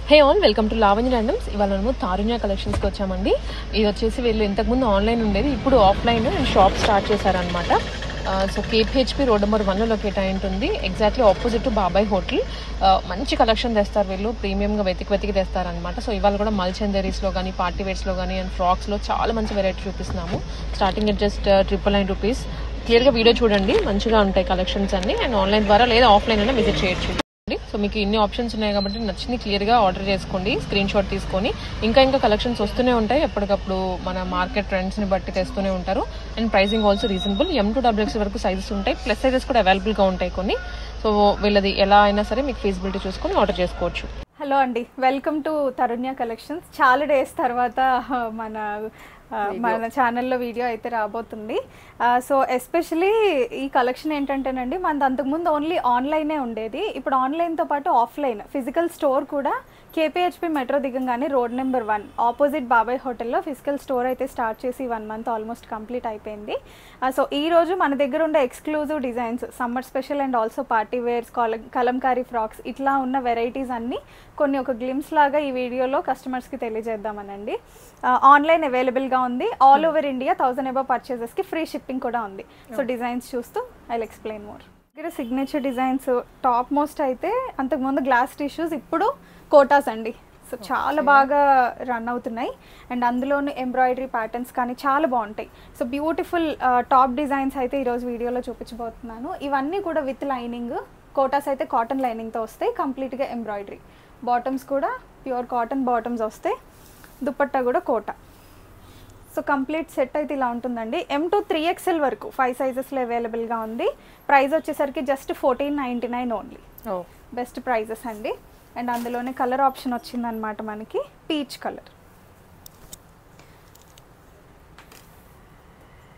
Hey all, welcome to Lavanya randoms. ఇవాళ మనము తారుణ్య కలెక్షన్స్కి వచ్చామండి. ఇది వచ్చేసి వీళ్ళు ఇంతకుముందు ఆన్లైన్ ఉండేది, ఇప్పుడు ఆఫ్లైన్ అండ్ షాప్ స్టార్ట్ చేశారనమాట. సో కేపీహెచ్పి రోడ్ నెంబర్ 1లో లొకేట్ అయి ఉంటుంది, ఎగ్జాక్ట్లీ ఆపోజిట్ టు బాబాయ్ హోటల్. మంచి కలెక్షన్ తెస్తారు వీళ్ళు, ప్రీమియంగా వెతికి తెస్తారనమాట. సో ఇవాళ కూడా మల్చందరీస్లో కానీ, పార్టీ వేర్స్లో కానీ అండ్ ఫ్రాక్స్లో చాలా మంచి వెరైటీ చూపిస్తున్నాము. Starting at just 999 rupees. క్లియర్గా వీడియో చూడండి, మంచిగా ఉంటాయి కలెక్షన్స్ అన్ని. అండ్ ఆన్లైన్ ద్వారా లేదా ఆఫ్లైన్ అయినా విజిట్ చేయొచ్చు. సో మీకు ఇన్ని ఆప్షన్స్ ఉన్నాయి కాబట్టి నచ్చింది క్లియర్గా ఆర్డర్ చేసుకోండి, స్క్రీన్ షాట్ తీసుకొని. ఇంకా కలెక్షన్స్ వస్తూనే ఉంటాయి, ఎప్పటికప్పుడు మన మార్కెట్ ట్రెండ్స్ని బట్టి తెస్తూనే ఉంటారు. And pricing also reasonable. M2XX వరకు సైజెస్ ఉంటాయి, ప్లస్ సైజెస్ కూడా అవైలబుల్గా ఉంటాయి కొన్ని. సో వీళ్ళది ఎలా అయినా సరే మీకు ఫీజిబిలిటీ చూసుకొని ఆర్డర్ చేసుకోవచ్చు. హలో అండి, వెల్కమ్ టు తరుణ్య కలెక్షన్స్. చాలా డేస్ తర్వాత మన ఛానల్లో వీడియో అయితే రాబోతుంది. సో ఎస్పెషలీ ఈ కలెక్షన్ ఏంటంటేనండి, మనది అంతకుముందు ఓన్లీ ఆన్లైనే ఉండేది. ఇప్పుడు ఆన్లైన్తో పాటు ఆఫ్లైన్ ఫిజికల్ స్టోర్ కూడా కేపీహెచ్పి మెట్రో దిగంగానే రోడ్ నెంబర్ 1 ఆపోజిట్ బాబాయ్ హోటల్లో ఫిజికల్ స్టోర్ అయితే స్టార్ట్ చేసి 1 మంత్ ఆల్మోస్ట్ కంప్లీట్ అయిపోయింది. సో ఈ రోజు మన దగ్గర ఉండే exclusive designs, summer special and also party wears, kalamkari frocks, ఇట్లా ఉన్న వెరైటీస్ అన్నీ కొన్ని ఒక గ్లిమ్స్ లాగా ఈ వీడియోలో కస్టమర్స్కి తెలియజేద్దామనండి. ఆన్లైన్ అవైలబుల్గా ఉంది, ఆల్ ఓవర్ ఇండియా 1000 అబవ్ పర్చేసెస్కి ఫ్రీ షిప్పింగ్ కూడా ఉంది. సో డిజైన్స్ చూస్తూ ఐ విల్ ఎక్స్ప్లెయిన్ మోర్. దగ్గర సిగ్నేచర్ డిజైన్స్ టాప్ మోస్ట్ అయితే అంతకుముందు గ్లాస్ టిష్యూస్, ఇప్పుడు కోటాస్ అండి. సో చాలా బాగా రన్ అవుతున్నాయి. అండ్ అందులోనూ ఎంబ్రాయిడరీ ప్యాటర్న్స్ కానీ చాలా బాగుంటాయి. సో బ్యూటిఫుల్ టాప్ డిజైన్స్ అయితే ఈరోజు వీడియోలో చూపించబోతున్నాను. ఇవన్నీ కూడా విత్ లైనింగ్. కోటాస్ అయితే కాటన్ లైనింగ్తో వస్తాయి, కంప్లీట్గా ఎంబ్రాయిడరీ. బాటమ్స్ కూడా ప్యూర్ కాటన్ బాటమ్స్ వస్తాయి, దుపట్టా కూడా కోటా. సో కంప్లీట్ సెట్ అయితే ఇలా ఉంటుందండి. M to 3XL వరకు 5 సైజెస్లో అవైలబుల్గా ఉంది. ప్రైస్ వచ్చేసరికి జస్ట్ 1499 ఓన్లీ. బెస్ట్ ప్రైజెస్ అండి. అండ్ అందులోనే కలర్ ఆప్షన్ వచ్చిందనమాట మనకి, పీచ్ కలర్.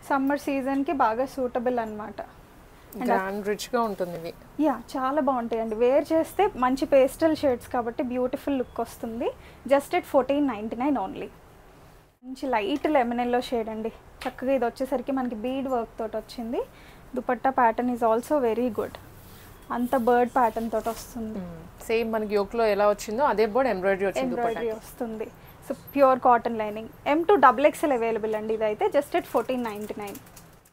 సమ్మర్ సీజన్కి బాగా సూటబుల్ అనమాట. రిచ్గా ఉంటుంది. యా, చాలా బాగుంటాయండి. వేర్ చేస్తే మంచి పేస్టల్ షేడ్స్ కాబట్టి బ్యూటిఫుల్ లుక్ వస్తుంది. Just at 1499 only. మంచి లైట్ లెమన్ ఎల్లో షేడ్ అండి. చక్కగా ఇది వచ్చేసరికి మనకి బీడ్ వర్క్ తోటి వచ్చింది. Dupatta pattern is also very good. అంత బర్డ్ ప్యాటర్న్ తోటి వస్తుంది. సేమ్ మనకి యోక్లో ఎలా వచ్చిందో అదే బోర్డ్ ఎంబ్రాయిడరీ వస్తుంది. So pure cotton lining. M to XXL available అండి. ఇదైతే జస్ట్ ఎట్ 1499.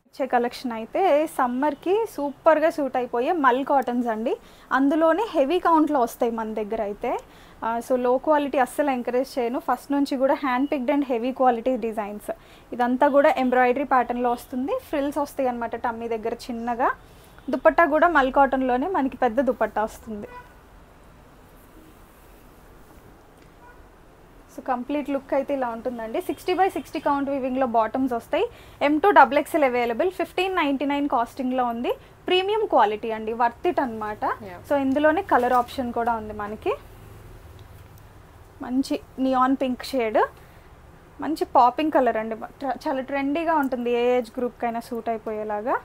వచ్చే కలెక్షన్ అయితే సమ్మర్కి సూపర్గా సూట్ అయిపోయే మల్ కాటన్స్ అండి. అందులోనే హెవీ కౌంట్లో వస్తాయి మన దగ్గర అయితే. సో లో క్వాలిటీ అస్సలు ఎంకరేజ్ చేయను. ఫస్ట్ నుంచి కూడా hand picked and heavy quality designs. ఇదంతా కూడా ఎంబ్రాయిడరీ ప్యాటర్న్లో వస్తుంది. ఫ్రిల్స్ వస్తాయి అనమాట టమ్మీ దగ్గర చిన్నగా. దుపట్టా కూడా మల్ కాటన్లోనే మనకి పెద్ద దుపట్టా వస్తుంది. సో కంప్లీట్ లుక్ అయితే ఇలా ఉంటుందండి. 60x60 కౌంట్ వీవింగ్లో బాటమ్స్ వస్తాయి. M to XXL available. 1599 కాస్టింగ్లో ఉంది. ప్రీమియం క్వాలిటీ అండి, వర్త్ ఇట్ అనమాట. సో ఇందులోనే కలర్ ఆప్షన్ కూడా ఉంది మనకి. మంచి నియాన్ పింక్ షేడ్, మంచి పాపింగ్ కలర్ అండి. చాలా ట్రెండీగా ఉంటుంది, ఏ ఏజ్ గ్రూప్కైనా సూట్ అయిపోయేలాగా.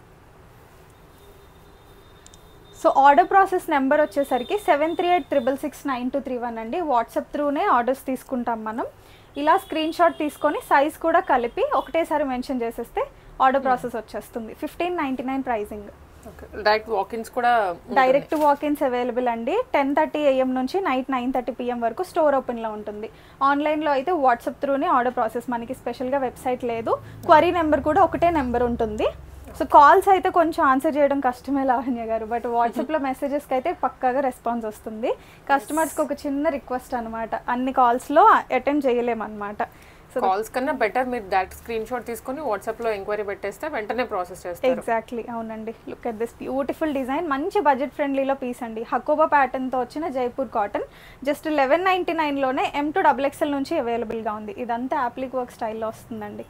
సో ఆర్డర్ ప్రాసెస్ నెంబర్ వచ్చేసరికి 7386669231 అండి. వాట్సాప్ త్రూనే ఆర్డర్స్ తీసుకుంటాం మనం. ఇలా స్క్రీన్ షాట్ తీసుకొని సైజ్ కూడా కలిపి ఒకటేసారి మెన్షన్ చేసేస్తే ఆర్డర్ ప్రాసెస్ వచ్చేస్తుంది. 1599 ప్రైజింగ్. డైరెక్ట్ వాకిన్స్ అవైలబుల్ అండి. 10:30 AM నుంచి నైట్ 9:30 PM వరకు స్టోర్ ఓపెన్లో ఉంటుంది. ఆన్లైన్లో అయితే వాట్సాప్ త్రూనే ఆర్డర్ ప్రాసెస్. మనకి స్పెషల్గా వెబ్సైట్ లేదు. క్వరీ నెంబర్ కూడా ఒకటే నెంబర్ ఉంటుంది. సో కాల్స్ అయితే కొంచెం ఆన్సర్ చేయడం కష్టమే లావణ్య గారు, బట్ వాట్సాప్లో మెసేజెస్కి అయితే పక్కాగా రెస్పాన్స్ వస్తుంది. కస్టమర్స్కి ఒక చిన్న రిక్వెస్ట్ అనమాట, అన్ని కాల్స్లో అటెండ్ చేయలేమన్నమాట. సో కాల్స్ కన్నా బెటర్ మీరు దట్ స్క్రీన్ షాట్ తీసుకొని వాట్సాప్లో ఎంక్వైరీ పెట్టేస్తే వెంటనే ప్రాసెస్ చేస్తారు. ఎగ్జాక్ట్లీ, అవునండి. Look at this beautiful design. మంచి బడ్జెట్ ఫ్రెండ్లీలో పీస్ అండి. హకోబా ప్యాటర్న్తో వచ్చిన జైపూర్ కాటన్. జస్ట్ 1199లోనే M to XXL నుంచి అవైలబుల్గా ఉంది. ఇదంతా యాప్లిక్ వర్క్ స్టైల్లో వస్తుందండి.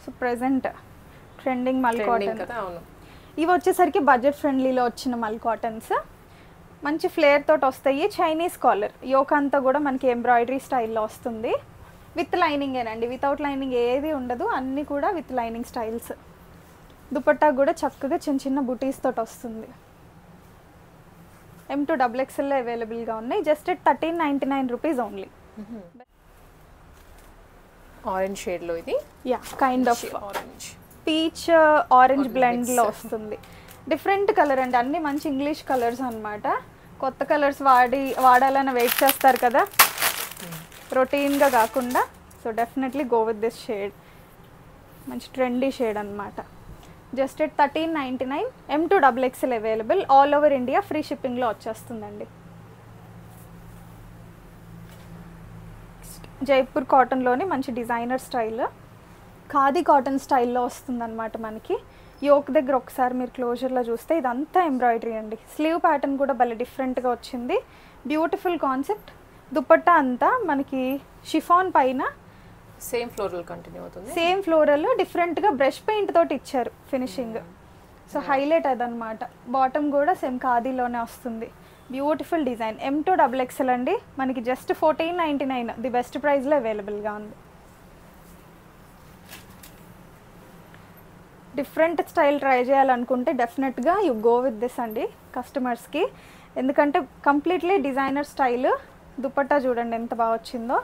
సో ప్రెజెంట్ ట్రెండింగ్ మల్ కాటన్. ఇవి వచ్చేసరికి బడ్జెట్ ఫ్రెండ్లీలో వచ్చిన మల్ కాటన్స్. మంచి ఫ్లేర్ తోటి వస్తాయి. చైనీస్ కాలర్, యోక్ అంతా కూడా మనకి ఎంబ్రాయిడరీ స్టైల్లో వస్తుంది. విత్ లైనింగేనండి, వితౌట్ లైనింగ్ ఏది ఉండదు, అన్నీ కూడా విత్ లైనింగ్ స్టైల్స్. దుపట్టా కూడా చక్కగా చిన్న చిన్న బుటీస్ తోటి వస్తుంది. M to XXL అవైలబుల్గా ఉన్నాయి. Just 1399 rupees only. ఆరెంజ్ షేడ్లో ఇది. Yeah, kind of orange peach orange బ్లెండ్లో వస్తుంది. డిఫరెంట్ కలర్ అండి, అన్ని మంచి ఇంగ్లీష్ కలర్స్ అనమాట. కొత్త కలర్స్ వాడాలని వెయిట్ చేస్తారు కదా, రొటీన్గా కాకుండా. So definitely go with this shade. మంచి ట్రెండీ షేడ్ అనమాట. Just at 1399, M2XXL available, all over India free షిప్పింగ్లో వచ్చేస్తుందండి. జైపూర్ కాటన్లోని మంచి డిజైనర్ స్టైల్, ఖాదీ కాటన్ స్టైల్లో వస్తుందన్నమాట మనకి. యోక్ దగ్గర ఒకసారి మీరు క్లోజర్లో చూస్తే ఇదంతా ఎంబ్రాయిడరీ అండి. స్లీవ్ ప్యాటర్న్ కూడా భలే డిఫరెంట్గా వచ్చింది. Beautiful concept. దుపట్టా అంతా మనకి షిఫాన్ పైన సేమ్ ఫ్లోరల్ కంటిన్యూ అవుతుంది. సేమ్ ఫ్లోరల్ డిఫరెంట్గా బ్రష్ పెయింట్ తోటి ఇచ్చారు ఫినిషింగ్. సో హైలైట్ అదనమాట. బాటమ్ కూడా సేమ్ ఖాదీలోనే వస్తుంది. Beautiful design. M2XXL అండి. మనకి జస్ట్ 1499 ది బెస్ట్ ప్రైస్లో అవైలబుల్గా ఉంది. డిఫరెంట్ స్టైల్ ట్రై చేయాలనుకుంటే డెఫినెట్గా యూ గో విత్ దిస్ అండి కస్టమర్స్కి. ఎందుకంటే కంప్లీట్లీ డిజైనర్ స్టైల్. దుపట్టా చూడండి ఎంత బాగా వచ్చిందో.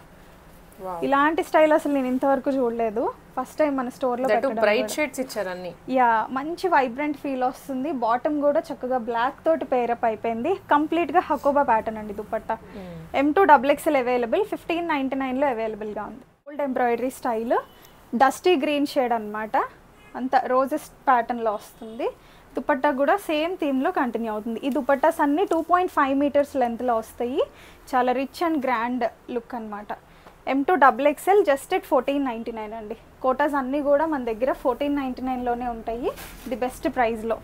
ఇలాంటి స్టైల్ అసలు నేను ఇంతవరకు చూడలేదు. ఫస్ట్ టైం మన స్టోర్లో బ్రైట్ షేడ్స్ ఇచ్చారు అన్ని. యా, మంచి వైబ్రెంట్ ఫీల్ వస్తుంది. బాటమ్ కూడా చక్కగా బ్లాక్ తోటి పేరప్ అయిపోయింది. కంప్లీట్గా హకోబా ప్యాటర్న్ అండి దుపట్టా. M2XXL అవైలబుల్, 1599లో అవైలబుల్గా ఉంది. Gold embroidery style, dusty green shade అనమాట. అంత రోజెస్ ప్యాటర్న్లో వస్తుంది. దుపట్టా కూడా సేమ్ థీమ్లో కంటిన్యూ అవుతుంది. ఈ దుపట్టాస్ అన్నీ 2.5 మీటర్స్ లెంత్లో వస్తాయి. చాలా రిచ్ అండ్ గ్రాండ్ లుక్ అనమాట. M2XXL జస్ట్ ఎట్ 1499 అండి. కోటాస్ అన్నీ కూడా మన దగ్గర 1499లోనే ఉంటాయి, ది బెస్ట్ ప్రైస్లో.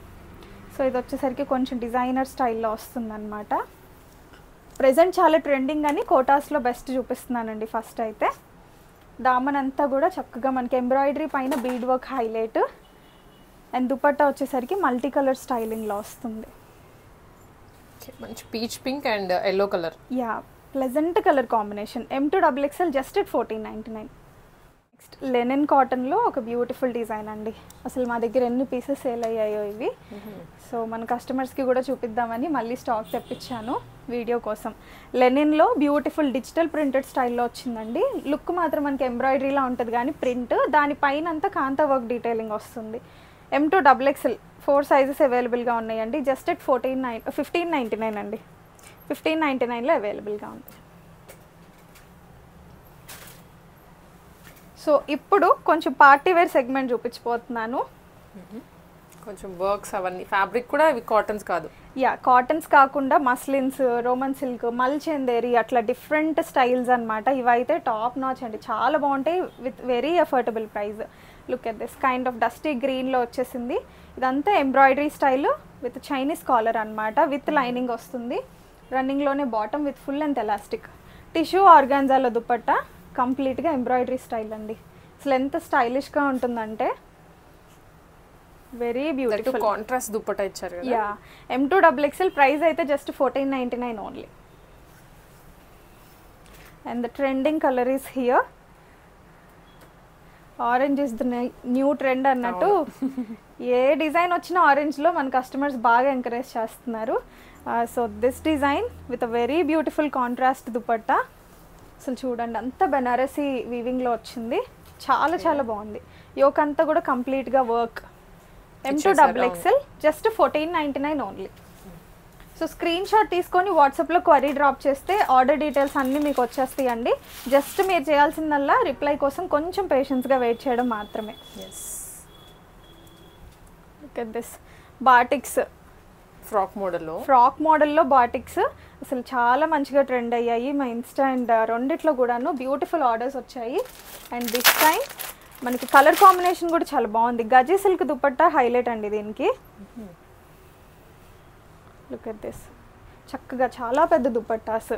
సో ఇది వచ్చేసరికి కొంచెం డిజైనర్ స్టైల్లో వస్తుందన్నమాట. ప్రెజెంట్ చాలా ట్రెండింగ్ అని కోటాస్లో బెస్ట్ చూపిస్తున్నానండి. ఫస్ట్ అయితే దామన్ అంతా కూడా చక్కగా మనకి ఎంబ్రాయిడరీ పైన bead work highlight. And dupatta వచ్చేసరికి మల్టీ కలర్ స్టైలింగ్లో వస్తుంది. మంచి peach pink and yellow colour. Yeah, pleasant colour combination. M2XXL just at 1499. Next Lenin కాటన్లో ఒక బ్యూటిఫుల్ డిజైన్ అండి. అసలు మా దగ్గర ఎన్ని పీసెస్ సేల్ అయ్యాయో ఇవి. సో మన కస్టమర్స్కి కూడా చూపిద్దామని మళ్ళీ స్టాక్ తెప్పించాను వీడియో కోసం. లెనిన్లో బ్యూటిఫుల్ డిజిటల్ ప్రింటెడ్ స్టైల్లో వచ్చిందండి. లుక్ మాత్రం మనకి ఎంబ్రాయిడరీలా ఉంటుంది కానీ ప్రింట్ దానిపైన అంతా కాంతా వర్క్ డీటెయిలింగ్ వస్తుంది. M2XXL 4 సైజెస్ అవైలబుల్గా ఉన్నాయండి. జస్ట్ ఎట్ 1599 అండి. 1599లో అవైలబుల్గా ఉంది. సో ఇప్పుడు కొంచెం పార్టీ వేర్ సెగ్మెంట్ చూపించిపోతున్నాను. కొంచెం వర్క్స్ అవన్నీ ఫ్యాబ్రిక్ కూడా ఇవి కాటన్స్ కాదు. యా, కాటన్స్ కాకుండా మస్లిన్స్, రోమన్ సిల్క్, మల్చెందేరి అట్లా డిఫరెంట్ స్టైల్స్ అనమాట. ఇవైతే టాప్ నాచ్ అండి. చాలా బాగుంటాయి with very affordable price. Look at this kind of dusty గ్రీన్లో వచ్చేసింది. ఇదంతా embroidery style with Chinese collar అనమాట. విత్ లైనింగ్ వస్తుంది. రన్నింగ్లోనే bottom with full and elastic. Tissue ఆర్గాన్జాలో దుపట్టా కంప్లీట్గా ఎంబ్రాయిడరీ స్టైల్ అండి. అసలు ఎంత స్టైలిష్గా ఉంటుందంటే వెరీ బ్యూటిఫుల్. కాంట్రాస్ట్ దుపట్టా ఇచ్చారు కదా. యా, M2XXL ప్రైస్ అయితే just 1499 only. And the trending colour is here. Orange is the new trend అన్నట్టు ఏ డిజైన్ వచ్చినా ఆరెంజ్లో మన కస్టమర్స్ బాగా ఎంకరేజ్ చేస్తున్నారు. So this design with a very beautiful contrast dupatta. అసలు చూడండి అంతా బెనారసీ వీవింగ్లో వచ్చింది. చాలా చాలా బాగుంది. యోక్ అంతా కూడా కంప్లీట్గా work. M2XXL just 1499 only. So screen shot తీసుకొని వాట్సాప్లో క్వరీ డ్రాప్ చేస్తే ఆర్డర్ డీటెయిల్స్ అన్నీ మీకు వచ్చేస్తాయండి. జస్ట్ మీరు చేయాల్సిందల్లా రిప్లై కోసం కొంచెం పేషెన్స్గా వెయిట్ చేయడం మాత్రమే. Look at this batiks frock మోడల్లో బాటిక్స్ అసలు చాలా మంచిగా ట్రెండ్ అయ్యాయి. మా ఇన్స్టా అండ్ రెండిట్లో కూడాను బ్యూటిఫుల్ ఆర్డర్స్ వచ్చాయి. అండ్ దిస్ టైం మనకి కలర్ కాంబినేషన్ కూడా చాలా బాగుంది. గజీ సిల్క్ దుపట్టా హైలైట్ అండి దీనికి. లుక్ ఎట్ దిస్ చక్కగా చాలా పెద్ద దుపట్టాస్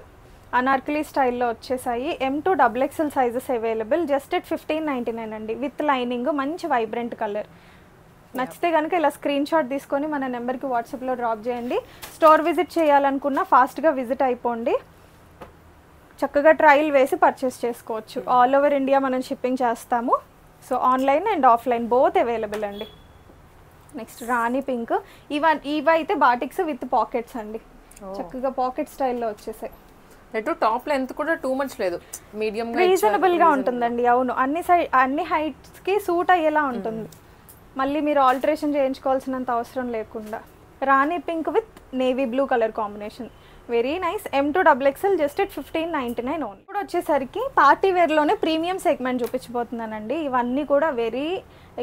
అనార్కలి స్టైల్లో వచ్చేసాయి. M2XXL sizes available just at 1599 అండి. విత్ లైనింగ్ మంచి వైబ్రెంట్ కలర్. నచ్చితే కనుక ఇలా స్క్రీన్ షాట్ తీసుకొని మన నెంబర్కి వాట్సాప్లో డ్రాప్ చేయండి. స్టోర్ విజిట్ చేయాలనుకున్నా ఫాస్ట్గా విజిట్ అయిపోండి. చక్కగా ట్రయల్ వేసి పర్చేస్ చేసుకోవచ్చు. ఆల్ ఓవర్ ఇండియా మనం షిప్పింగ్ చేస్తాము. So online and offline both available అండి. నెక్స్ట్ రాణి పింక్. ఇవైతే బాటిక్స్ విత్ పాకెట్స్ అండి. చక్కగా పాకెట్ స్టైల్లో వచ్చేసాయి. టాప్ లెంత్ కూడా టూ మచ్ లేదు, మీడియం రీజనబుల్గా ఉంటుందండి. అవును, అన్ని హైట్స్కి సూట్ అయ్యేలా ఉంటుంది. మళ్ళీ మీరు ఆల్టరేషన్ చేయించుకోవాల్సినంత అవసరం లేకుండా. Rani pink with navy blue colour combination. Very nice. M2XXL just at 1599 only. ఇప్పుడు వచ్చేసరికి పార్టీ వేర్లోనే ప్రీమియం సెగ్మెంట్ చూపించబోతున్నానండి. ఇవన్నీ కూడా very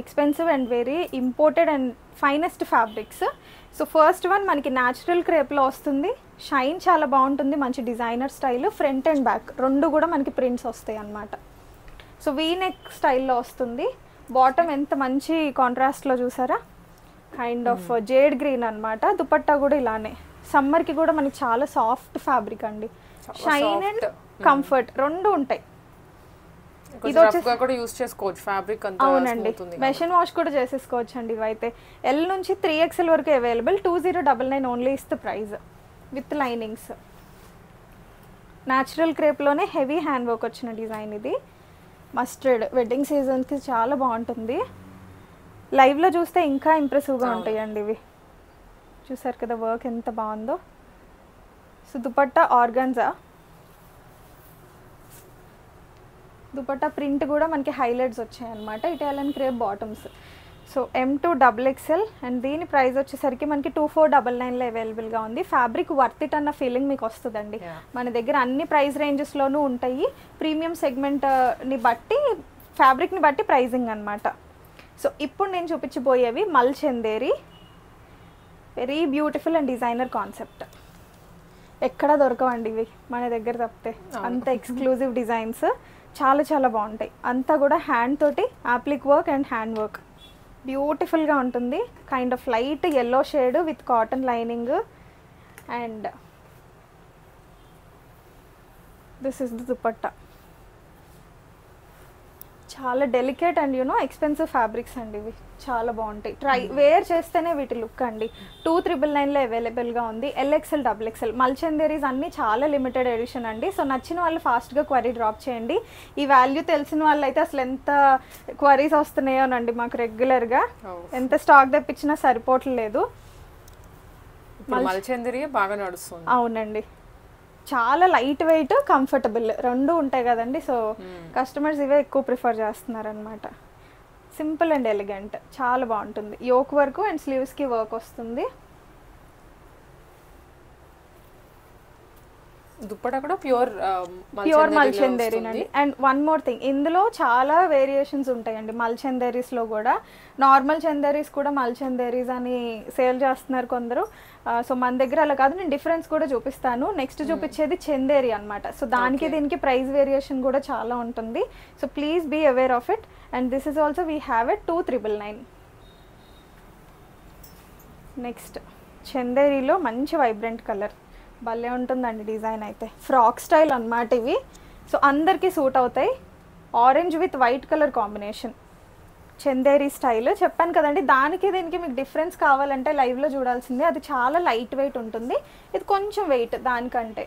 expensive and very imported and finest fabrics. So first one మనకి న్యాచురల్ క్రేప్లో వస్తుంది. షైన్ చాలా బాగుంటుంది, మంచి designer style. Front and back రెండు కూడా మనకి ప్రింట్స్ వస్తాయి అన్నమాట. సో వీ నెక్ స్టైల్లో వస్తుంది. బాటమ్ ఎంత మంచి కాంట్రాస్ట్లో చూసారా, కైండ్ ఆఫ్ జేడ్ గ్రీన్ అన్నమాట. దుపట్టా కూడా ఇలానే. సమ్మర్కి కూడా మనకి చాలా సాఫ్ట్ ఫ్యాబ్రిక్ అండి. షైన్ అండ్ కంఫర్ట్ రెండు ఉంటాయి. ఇది వచ్చేసి కూడా యూస్ చేసుకోవచ్చు ఫ్యాబ్రిక్ అంతా. అవునండి, మెషిన్ వాష్ కూడా చేసేసుకోవచ్చు అండి. ఇవైతే L నుంచి 3XL వరకు available. 2099 only is the price with linings. Natural క్రేప్లోనే హెవీ హ్యాండ్ వర్క్ వచ్చిన డిజైన్ ఇది. మస్టర్డ్ వెడ్డింగ్ సీజన్కి చాలా బాగుంటుంది. లైవ్లో చూస్తే ఇంకా ఇంప్రెసివ్గా ఉంటాయండి ఇవి. చూసారు కదా వర్క్ ఎంత బాగుందో. So dupatta organza, dupatta print కూడా మనకి హైలైట్స్ వచ్చాయన్నమాట. Italian crepe bottoms. So M2XXL and దీని ప్రైస్ వచ్చేసరికి మనకి 2499లో అవైలబుల్గా ఉంది. ఫ్యాబ్రిక్ వర్త్ ఇట్ అన్న ఫీలింగ్ మీకు వస్తుందండి. మన దగ్గర అన్ని ప్రైస్ రేంజెస్లోనూ ఉంటాయి. ప్రీమియం సెగ్మెంట్ని బట్టి ఫ్యాబ్రిక్ని బట్టి ప్రైజింగ్ అనమాట. సో ఇప్పుడు నేను చూపించబోయేవి మల్ Chanderi. Very beautiful and designer concept. ఎక్కడ దొరకవండి ఇవి మన దగ్గర తప్పితే. అంత ఎక్స్క్లూజివ్ డిజైన్స్ చాలా చాలా బాగుంటాయి. అంతా కూడా హ్యాండ్ తోటి appliqué work and hand work బ్యూటిఫుల్గా ఉంటుంది. Kind of light yellow shade with cotton lining. And this is the dupatta. చాలా డెలికేట్ అండ్ ఎక్స్పెన్సివ్ ఫ్యాబ్రిక్స్ అండి ఇవి. చాలా బాగుంటాయి. వేర్ చేస్తేనే వీటి లుక్ అండి. 2999లో అవైలబుల్గా ఉంది. LXL XXL మల్చందేరీస్ అన్నీ చాలా లిమిటెడ్ ఎడిషన్ అండి. సో నచ్చిన వాళ్ళు ఫాస్ట్గా క్వరీ డ్రాప్ చేయండి. ఈ వాల్యూ తెలిసిన వాళ్ళు అయితే అసలు ఎంత క్వరీస్ వస్తున్నాయోనండి మాకు రెగ్యులర్గా. ఎంత స్టాక్ తెప్పించినా సరిపోవట్లేదు. మల్చందేరీ బాగా నడుస్తుంది. అవునండి, చాలా లైట్ వెయిట్ కంఫర్టబుల్ రెండు ఉంటాయి కదండి. సో కస్టమర్స్ ఇవే ఎక్కువ ప్రిఫర్ చేస్తున్నారనమాట. సింపుల్ అండ్ ఎలిగెంట్, చాలా బాగుంటుంది. యోక్ వర్క్ అండ్ స్లీవ్స్కి వర్క్ వస్తుంది. దుప్పటా కూడా ప్యూర్ మల్చందేరీనండి. అండ్ వన్ మోర్ థింగ్, ఇందులో చాలా వేరియేషన్స్ ఉంటాయండి మల్చందేరీస్లో కూడా. నార్మల్ చందేరీస్ కూడా మల్చందేరీస్ అని సేల్ చేస్తున్నారు కొందరు. సో మన దగ్గర అలా కాదు. నేను డిఫరెన్స్ కూడా చూపిస్తాను. నెక్స్ట్ చూపించేది చందేరి అనమాట. సో దానికి దీనికి ప్రైస్ వేరియేషన్ కూడా చాలా ఉంటుంది. So please be aware of it. And this is also we have at 2999. Next చందేరిలో మంచి వైబ్రెంట్ కలర్, భలే ఉంటుందండి డిజైన్ అయితే. ఫ్రాక్ స్టైల్ అన్నమాట ఇవి. సో అందరికీ సూట్ అవుతాయి. Orange with white colour combination Chanderi style. చెప్పాను కదండి, దానికి దీనికి మీకు డిఫరెన్స్ కావాలంటే లైవ్లో చూడాల్సిందే. అది చాలా లైట్ వెయిట్ ఉంటుంది, ఇది కొంచెం వెయిట్ దానికంటే.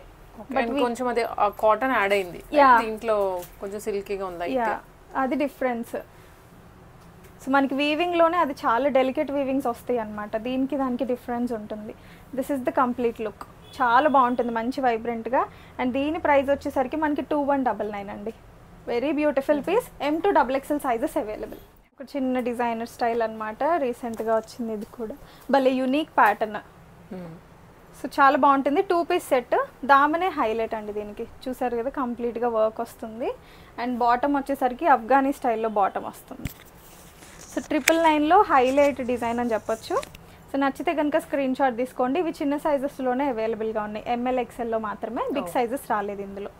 కొంచెం అదే కాటన్ యాడ్ అయింది దీంట్లో, కొంచెం సిల్కీగా ఉంది. అది డిఫరెన్స్. సో మనకి వీవింగ్లోనే అది చాలా డెలికేట్ వీవింగ్స్ వస్తాయి అన్నమాట. దీనికి దానికి డిఫరెన్స్ ఉంటుంది. This is the complete look. చాలా బాగుంటుంది, మంచి వైబ్రెంట్గా. అండ్ దీని ప్రైస్ వచ్చేసరికి మనకి 2199 అండి. Very beautiful piece. M2XXL sizes available. ఒక చిన్న డిజైనర్ స్టైల్ అనమాట, రీసెంట్గా వచ్చింది ఇది కూడా. భలే యూనిక్ ప్యాటర్న్. సో చాలా బాగుంటుంది. 2 పీస్ సెట్. దామనే హైలైట్ అండి దీనికి. చూసారు కదా కంప్లీట్గా వర్క్ వస్తుంది. అండ్ బాటమ్ వచ్చేసరికి అఫ్ఘానీ స్టైల్లో బాటమ్ వస్తుంది. సో 999లో హైలైట్ డిజైన్ అని చెప్పొచ్చు. సో నచ్చితే కనుక స్క్రీన్ షాట్ తీసుకోండి. ఇవి చిన్న సైజెస్లోనే అవైలబుల్గా ఉన్నాయి. ML XLలో మాత్రమే, బిగ్ సైజెస్ రాలేదు ఇందులో.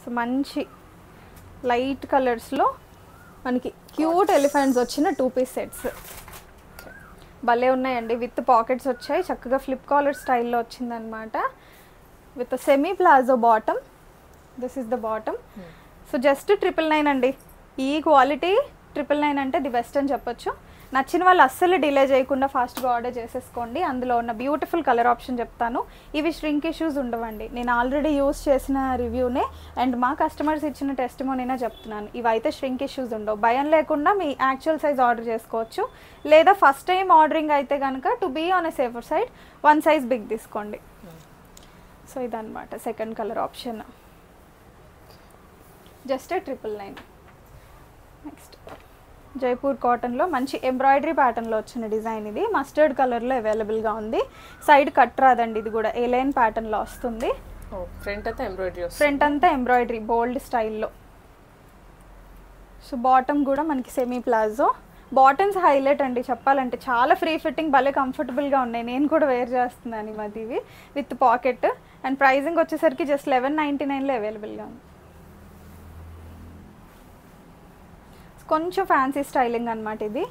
సో మంచి లైట్ కలర్స్లో మనకి క్యూట్ ఎలిఫెంట్స్ వచ్చిన 2 పీస్ సెట్స్ భలే ఉన్నాయండి. విత్ పాకెట్స్ వచ్చాయి. చక్కగా ఫ్లిప్ కాలర్ స్టైల్లో వచ్చిందనమాట. With semi palazzo bottom. This is the bottom. So just 999 అండి. ఈ క్వాలిటీ 999 అంటే ది బెస్ట్ అని చెప్పొచ్చు. నచ్చిన వాళ్ళు అస్సలు డిలే చేయకుండా ఫాస్ట్గా ఆర్డర్ చేసేసుకోండి. అందులో ఉన్న బ్యూటిఫుల్ కలర్ ఆప్షన్ చెప్తాను. ఇవి ష్రింక్ ఇష్యూస్ ఉండవండి. నేను ఆల్రెడీ యూస్ చేసిన రివ్యూనే అండ్ మా కస్టమర్స్ ఇచ్చిన టెస్టిమోనీనే చెప్తున్నాను. ఇవైతే ష్రింక్ ఇష్యూస్ ఉండవు. భయం లేకుండా మీ యాక్చువల్ సైజ్ ఆర్డర్ చేసుకోవచ్చు. లేదా ఫస్ట్ టైం ఆర్డరింగ్ అయితే కనుక to be on a safer side 1 size big తీసుకోండి. సో ఇదన్నమాట second colour option. Just 999. Next Jaipur కాటన్లో మంచి ఎంబ్రాయిడరీ ప్యాటర్న్లో వచ్చిన డిజైన్ ఇది. మస్టర్డ్ కలర్లో అవైలబుల్గా ఉంది. సైడ్ కట్ రాదండి, ఇది కూడా ఎలైన్ ప్యాటర్న్లో వస్తుంది. ఫ్రంట్ అంతా ఎంబ్రాయిడరీ, ఫ్రంట్ అంతా ఎంబ్రాయిడరీ బోల్డ్ స్టైల్లో. సో బాటమ్ కూడా మనకి సెమీ ప్లాజో. బాటమ్స్ హైలైట్ అండి చెప్పాలంటే, చాలా ఫ్రీ ఫిట్టింగ్, భలే కంఫర్టబుల్గా ఉన్నాయి. నేను కూడా వేర్ చేస్తున్నాను ఈ మధ్య ఇవి విత్ పాకెట్. అండ్ ప్రైజింగ్ వచ్చేసరికి జస్ట్ 1199లో అవైలబుల్గా ఉంది. కొంచెం ఫ్యాన్సీ స్టైలింగ్ అనమాట ఇది.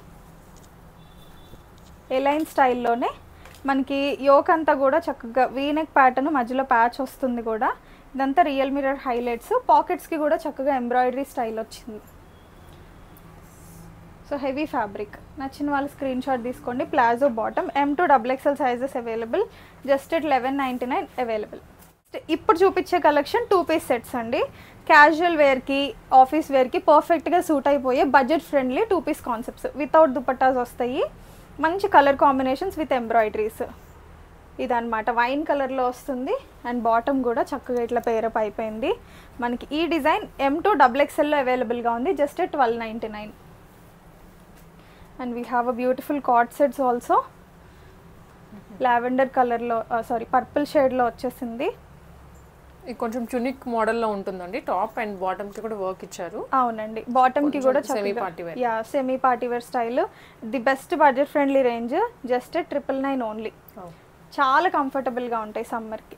ఎలైన్ స్టైల్లోనే మనకి యోక్ అంతా కూడా చక్కగా వీనెక్ ప్యాటర్న్, మధ్యలో ప్యాచ్ వస్తుంది కూడా. ఇదంతా రియల్ మిర్రర్ హైలైట్స్. పాకెట్స్కి కూడా చక్కగా ఎంబ్రాయిడరీ స్టైల్ వచ్చింది. So heavy fabric. నచ్చిన వాళ్ళు స్క్రీన్ షాట్ తీసుకోండి. Palazzo bottom, M2 XXL sizes available. Just at 1199 available. ఇప్పుడు చూపించే కలెక్షన్ 2 పీస్ సెట్స్ అండి. క్యాజువల్ వేర్కి, ఆఫీస్ వేర్కి పర్ఫెక్ట్గా సూట్ అయిపోయే budget friendly 2 piece concepts. Without dupattas వస్తాయి. మంచి కలర్ కాంబినేషన్స్ విత్ ఎంబ్రాయిడరీస్. ఇదన్నమాట వైన్ కలర్లో వస్తుంది. అండ్ బాటమ్ కూడా చక్కగా ఇట్లా పేరప్ అయిపోయింది. మనకి ఈ డిజైన్ M2 XXLలో అవైలబుల్గా ఉంది. Just at 1299. And we have a beautiful coord sets also. Lavender కలర్లో, సారీ పర్పుల్ షేడ్లో వచ్చేసింది. ఇది కొంచెం చునిక్ మోడల్లో ఉంటుందండి. టాప్ అండ్ బాటమ్ కి కూడా వర్క్ ఇచ్చారు. అవునండి, బాటమ్ కి కూడా semi party wear. Yeah, semi party wear style. The best budget friendly range. Just 999 only. చాలా కంఫర్టబుల్గా ఉంటాయి సమ్మర్కి.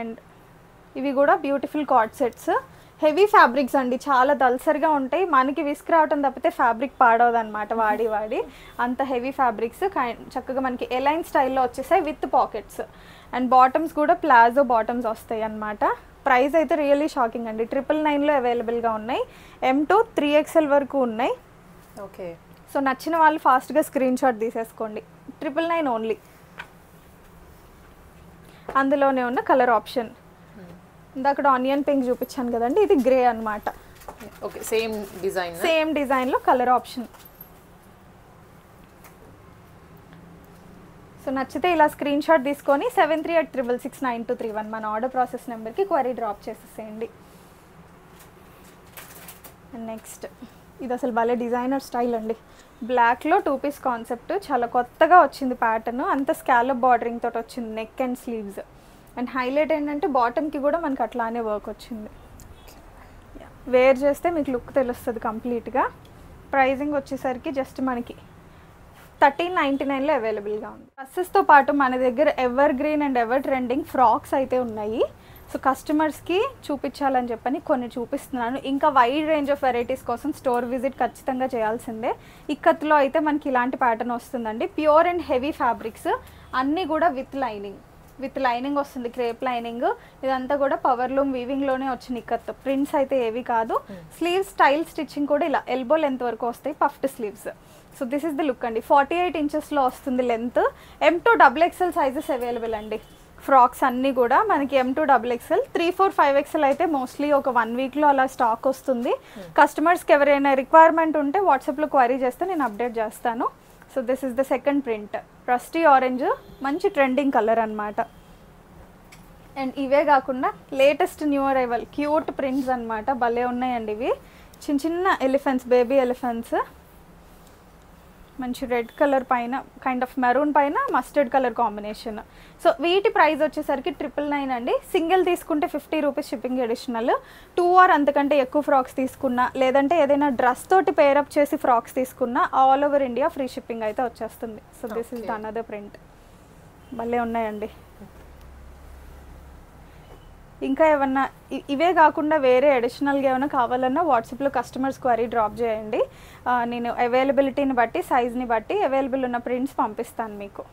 అండ్ ఇవి కూడా beautiful coord sets. Heavy fabrics అండి, చాలా దల్సర్గా ఉంటాయి. మనకి విస్క్ రావటం తప్పితే ఫ్యాబ్రిక్ పాడవదు అనమాట వాడి వాడి. అంత హెవీ ఫ్యాబ్రిక్స్. చక్కగా మనకి ఎలైన్ స్టైల్లో వచ్చేసాయి విత్ పాకెట్స్. అండ్ బాటమ్స్ కూడా ప్లాజో బాటమ్స్ వస్తాయి అన్నమాట. ప్రైస్ అయితే రియల్లీ షాకింగ్ అండి. 999లో అవైలబుల్గా ఉన్నాయి. M2 3XL వరకు ఉన్నాయి. ఓకే. సో నచ్చిన వాళ్ళు ఫాస్ట్గా స్క్రీన్ షాట్ తీసేసుకోండి. 999 ఓన్లీ. అందులోనే ఉన్న కలర్ ఆప్షన్ ఇందాక ఆనియన్ పింక్ చూపించాను కదండి, ఇది గ్రే అన్నమాట. ఓకే, సేమ్ డిజైన్, సేమ్ డిజైన్లో కలర్ ఆప్షన్. సో నచ్చితే ఇలా స్క్రీన్ షాట్ తీసుకొని 7386669231 మన ఆర్డర్ ప్రాసెస్ నెంబర్కి క్వరీ డ్రాప్ చేసేసేయండి. నెక్స్ట్ ఇది అసలు భలే డిజైనర్ స్టైల్ అండి. బ్లాక్లో 2 పీస్ కాన్సెప్ట్. చాలా కొత్తగా వచ్చింది ప్యాటర్న్. అంత స్కాలప్ బార్డరింగ్ తోటి వచ్చింది neck and sleeves. And highlight ఏంటంటే బాటమ్కి కూడా మనకి అట్లానే వర్క్ వచ్చింది. వేర్ చేస్తే మీకు లుక్ తెలుస్తుంది కంప్లీట్గా. ప్రైజింగ్ వచ్చేసరికి జస్ట్ మనకి 1399లో అవైలబుల్గా ఉంది. డ్రెస్సెస్తో పాటు మన దగ్గర ever green and ever trending frocks అయితే ఉన్నాయి. సో కస్టమర్స్కి చూపించాలని చెప్పని కొన్ని చూపిస్తున్నాను. ఇంకా వైడ్ రేంజ్ ఆఫ్ వెరైటీస్ కోసం స్టోర్ విజిట్ ఖచ్చితంగా చేయాల్సిందే. ఇక్కత్లో అయితే మనకి ఇలాంటి ప్యాటర్న్ వస్తుందండి. ప్యూర్ అండ్ హెవీ ఫ్యాబ్రిక్స్ అన్నీ కూడా విత్ లైనింగ్ వస్తుంది, క్రేప్ లైనింగ్. ఇదంతా కూడా పవర్ లూమ్ వీవింగ్లోనే వచ్చిన ఇక్కత్. ప్రింట్స్ అయితే ఏవి కాదు. స్లీవ్స్ స్టైల్ స్టిచ్చింగ్ కూడా ఇలా ఎల్బో లెంత్ వరకు వస్తాయి, puffed sleeves. So this is the look అండి. 48 ఇంచెస్లో వస్తుంది length. M2 XXL sizes available అండి. ఫ్రాక్స్ అన్నీ కూడా మనకి M2 XXL. 3, 4, 5XL అయితే మోస్ట్లీ ఒక 1 వీక్లో అలా స్టాక్ వస్తుంది. కస్టమర్స్కి ఎవరైనా రిక్వైర్మెంట్ ఉంటే వాట్సాప్లో క్వైరీ చేస్తే నేను అప్డేట్ చేస్తాను. So this is the second print. Rusty orange, మంచి ట్రెండింగ్ కలర్ అనమాట. అండ్ ఇవే కాకుండా latest new arrival cute prints అనమాట. భలే ఉన్నాయండి ఇవి. చిన్న చిన్న ఎలిఫెంట్స్, బేబీ ఎలిఫెంట్స్. మంచి రెడ్ కలర్ పైన కైండ్ ఆఫ్ మెరూన్ పైన మస్టర్డ్ కలర్ కాంబినేషన్. సో వీటి ప్రైస్ వచ్చేసరికి 999 అండి. సింగిల్ తీసుకుంటే 50 రూపీస్ షిప్పింగ్ అడిషనల్. 2 ఆర్ అంతకంటే ఎక్కువ ఫ్రాక్స్ తీసుకున్నా, లేదంటే ఏదైనా డ్రెస్ తోటి పేరప్ చేసి ఫ్రాక్స్ తీసుకున్నా all over India free shipping అయితే వచ్చేస్తుంది. So this is the another print. భలే ఉన్నాయండి. ఇంకా ఏమన్నా ఇవే కాకుండా వేరే అడిషనల్గా ఏమైనా కావాలన్నా వాట్సాప్లో కస్టమర్స్ క్వరీ డ్రాప్ చేయండి. నేను అవైలబిలిటీని బట్టి, సైజ్ని బట్టి అవైలబుల్ ఉన్న ప్రింట్స్ పంపిస్తాను మీకు.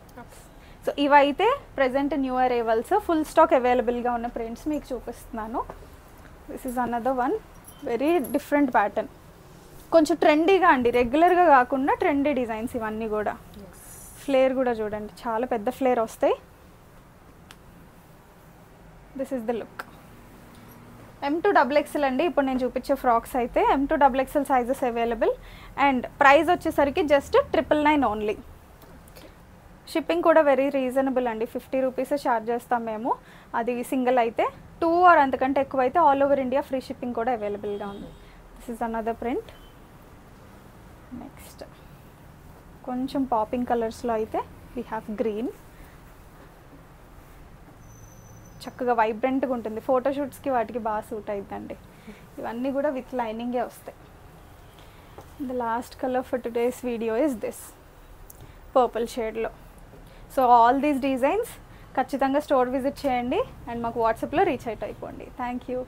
సో ఇవైతే present new arrivals. Full stock అవైలబుల్గా ఉన్న ప్రింట్స్ మీకు చూపిస్తున్నాను. This is another one very different pattern. కొంచెం ట్రెండీగా అండి, రెగ్యులర్గా కాకుండా ట్రెండీ డిజైన్స్ ఇవన్నీ కూడా. ఫ్లేర్ కూడా చూడండి, చాలా పెద్ద ఫ్లేర్ వస్తాయి. This is the look. M2 XXL అండి. ఇప్పుడు నేను చూపించే ఫ్రాక్స్ అయితే M2 XXL sizes available. And price వచ్చేసరికి జస్ట్ 999 ఓన్లీ. షిప్పింగ్ కూడా వెరీ రీజనబుల్ అండి. 50 రూపీస్ ఛార్జ్ చేస్తాం మేము. అది సింగిల్ అయితే. 2 ఆర్ అంతకంటే ఎక్కువ అయితే all over India free shipping కూడా అవైలబుల్గా ఉంది. This is another print. Next కొంచెం పాపింగ్ కలర్స్లో అయితే వీ హ్యావ్ గ్రీన్. చక్కగా వైబ్రెంట్గా ఉంటుంది, ఫోటోషూట్స్కి వాటికి బాగా సూట్ అవుతుందండి. ఇవన్నీ కూడా విత్ లైనింగే వస్తాయి. The last colour for today's video is this purple షేడ్లో. సో ఆల్ దీస్ డిజైన్స్ ఖచ్చితంగా స్టోర్ విజిట్ చేయండి అండ్ మాకు వాట్సాప్లో రీచ్ అవుట్ అయిపోండి. Thank you.